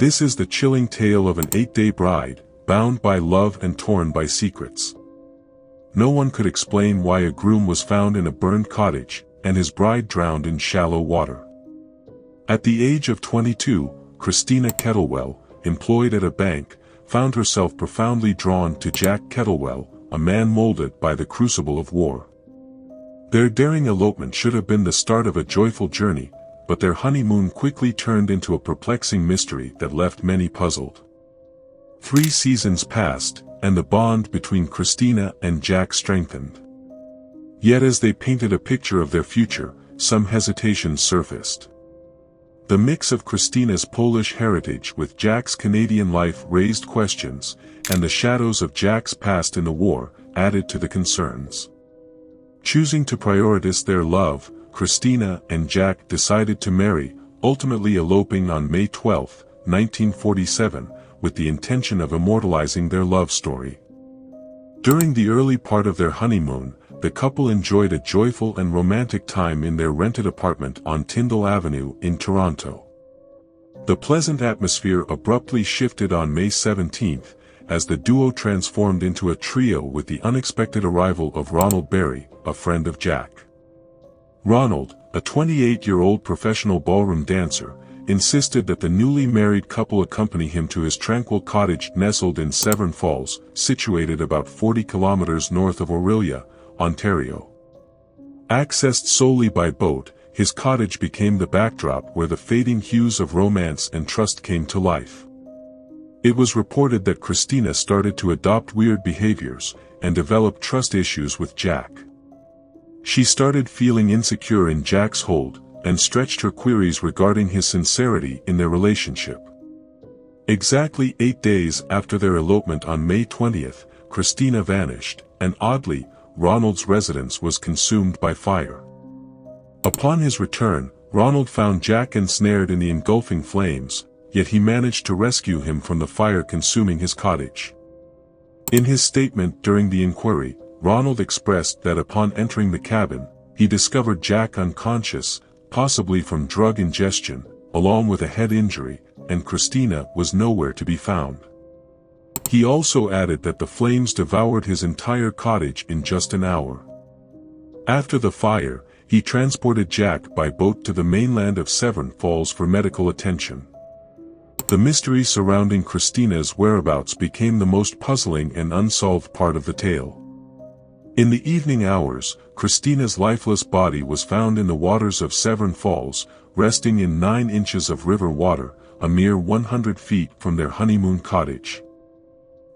This is the chilling tale of an 8-day bride, bound by love and torn by secrets. No one could explain why a groom was found in a burned cottage, and his bride drowned in shallow water. At the age of 22, Christina Kettlewell, employed at a bank, found herself profoundly drawn to Jack Kettlewell, a man molded by the crucible of war. Their daring elopement should have been the start of a joyful journey, but their honeymoon quickly turned into a perplexing mystery that left many puzzled. 3 seasons passed, and the bond between Christina and Jack strengthened. Yet as they painted a picture of their future, some hesitations surfaced. The mix of Christina's Polish heritage with Jack's Canadian life raised questions, and the shadows of Jack's past in the war added to the concerns. Choosing to prioritize their love, Christina and Jack decided to marry, ultimately eloping on May 12, 1947, with the intention of immortalizing their love story. During the early part of their honeymoon, the couple enjoyed a joyful and romantic time in their rented apartment on Tyndall Avenue in Toronto. The pleasant atmosphere abruptly shifted on May 17, as the duo transformed into a trio with the unexpected arrival of Ronald Berry, a friend of Jack. Ronald, a 28-year-old professional ballroom dancer, insisted that the newly married couple accompany him to his tranquil cottage nestled in Severn Falls, situated about 40 kilometers north of Orillia, Ontario. Accessed solely by boat, his cottage became the backdrop where the fading hues of romance and trust came to life. It was reported that Christina started to adopt weird behaviors, and developed trust issues with Jack. She started feeling insecure in Jack's hold, and stretched her queries regarding his sincerity in their relationship. Exactly 8 days after their elopement on May 20, Christina vanished, and oddly, Ronald's residence was consumed by fire. Upon his return, Ronald found Jack ensnared in the engulfing flames, yet he managed to rescue him from the fire consuming his cottage. In his statement during the inquiry, Ronald expressed that upon entering the cabin, he discovered Jack unconscious, possibly from drug ingestion, along with a head injury, and Christina was nowhere to be found. He also added that the flames devoured his entire cottage in just an hour. After the fire, he transported Jack by boat to the mainland of Severn Falls for medical attention. The mystery surrounding Christina's whereabouts became the most puzzling and unsolved part of the tale. In the evening hours, Christina's lifeless body was found in the waters of Severn Falls, resting in 9 inches of river water, a mere 100 feet from their honeymoon cottage.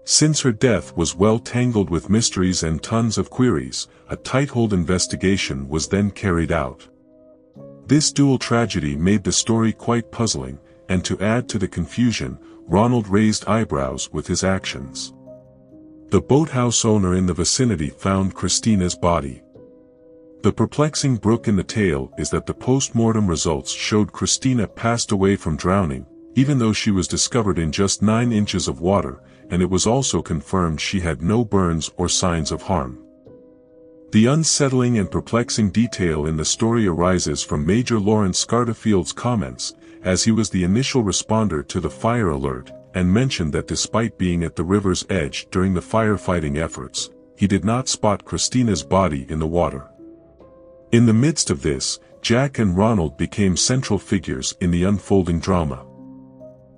Since her death was well tangled with mysteries and tons of queries, a tight-hold investigation was then carried out. This dual tragedy made the story quite puzzling, and to add to the confusion, Ronald raised eyebrows with his actions. The boathouse owner in the vicinity found Christina's body. The perplexing brook in the tale is that the post-mortem results showed Christina passed away from drowning, even though she was discovered in just 9 inches of water, and it was also confirmed she had no burns or signs of harm. The unsettling and perplexing detail in the story arises from Major Lawrence Scarterfield's comments, as he was the initial responder to the fire alert, and mentioned that despite being at the river's edge during the firefighting efforts, he did not spot Christina's body in the water. In the midst of this, Jack and Ronald became central figures in the unfolding drama.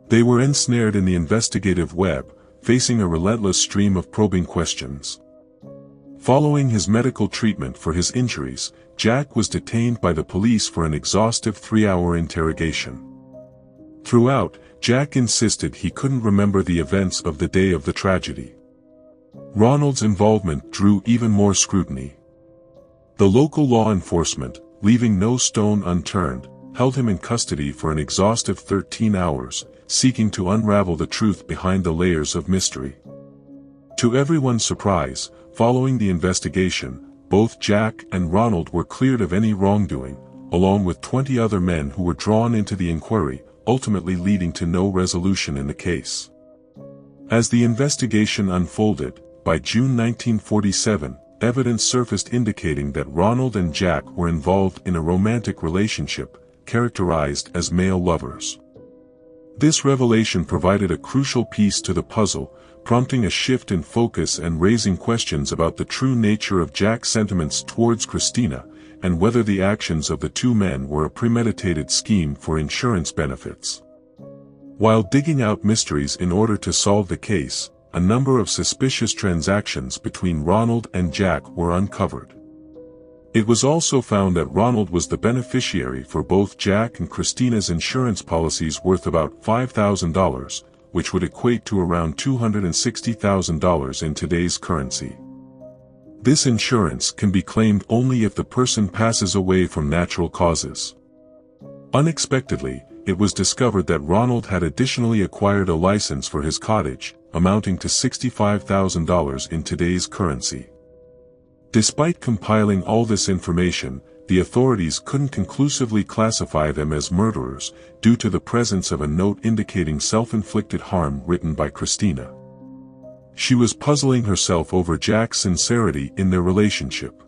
They were ensnared in the investigative web, facing a relentless stream of probing questions. Following his medical treatment for his injuries, Jack was detained by the police for an exhaustive 3-hour interrogation. Throughout, Jack insisted he couldn't remember the events of the day of the tragedy. Ronald's involvement drew even more scrutiny. The local law enforcement, leaving no stone unturned, held him in custody for an exhaustive 13 hours, seeking to unravel the truth behind the layers of mystery. To everyone's surprise, following the investigation, both Jack and Ronald were cleared of any wrongdoing, along with 20 other men who were drawn into the inquiry, ultimately leading to no resolution in the case. As the investigation unfolded, by June 1947, evidence surfaced indicating that Ronald and Jack were involved in a romantic relationship, characterized as male lovers. This revelation provided a crucial piece to the puzzle, prompting a shift in focus and raising questions about the true nature of Jack's sentiments towards Christina, and whether the actions of the two men were a premeditated scheme for insurance benefits. While digging out mysteries in order to solve the case, a number of suspicious transactions between Ronald and Jack were uncovered. It was also found that Ronald was the beneficiary for both Jack and Christina's insurance policies worth about $5,000, which would equate to around $260,000 in today's currency. This insurance can be claimed only if the person passes away from natural causes. Unexpectedly, it was discovered that Ronald had additionally acquired a license for his cottage, amounting to $65,000 in today's currency. Despite compiling all this information, the authorities couldn't conclusively classify them as murderers, due to the presence of a note indicating self-inflicted harm written by Christina. She was puzzling herself over Jack's sincerity in their relationship.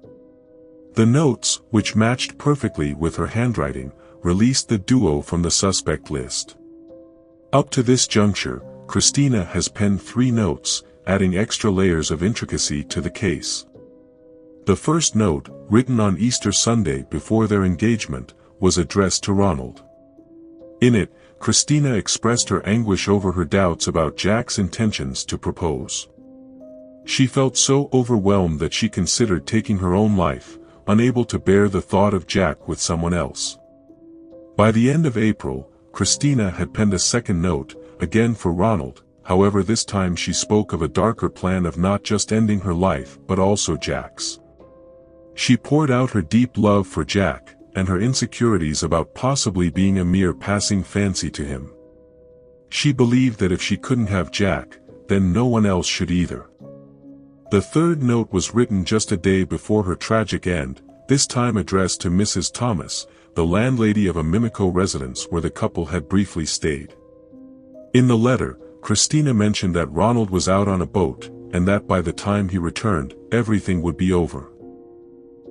The notes, which matched perfectly with her handwriting, released the duo from the suspect list. Up to this juncture, Christina has penned 3 notes, adding extra layers of intricacy to the case. The first note, written on Easter Sunday before their engagement, was addressed to Ronald. In it, Christina expressed her anguish over her doubts about Jack's intentions to propose. She felt so overwhelmed that she considered taking her own life, unable to bear the thought of Jack with someone else. By the end of April, Christina had penned a second note, again for Ronald, however this time she spoke of a darker plan of not just ending her life but also Jack's. She poured out her deep love for Jack, and her insecurities about possibly being a mere passing fancy to him. She believed that if she couldn't have Jack, then no one else should either. The third note was written just a day before her tragic end, this time addressed to Mrs. Thomas, the landlady of a Mimico residence where the couple had briefly stayed. In the letter, Christina mentioned that Ronald was out on a boat, and that by the time he returned, everything would be over.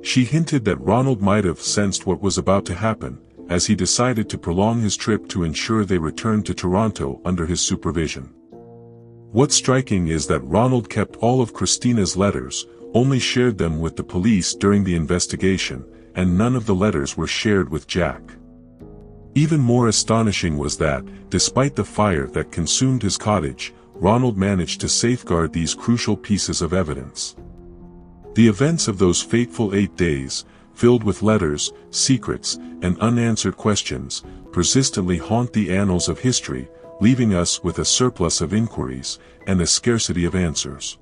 She hinted that Ronald might have sensed what was about to happen, as he decided to prolong his trip to ensure they returned to Toronto under his supervision. What's striking is that Ronald kept all of Christina's letters, only shared them with the police during the investigation, and none of the letters were shared with Jack. Even more astonishing was that, despite the fire that consumed his cottage, Ronald managed to safeguard these crucial pieces of evidence. The events of those fateful 8 days, filled with letters, secrets, and unanswered questions, persistently haunt the annals of history, leaving us with a surplus of inquiries, and a scarcity of answers.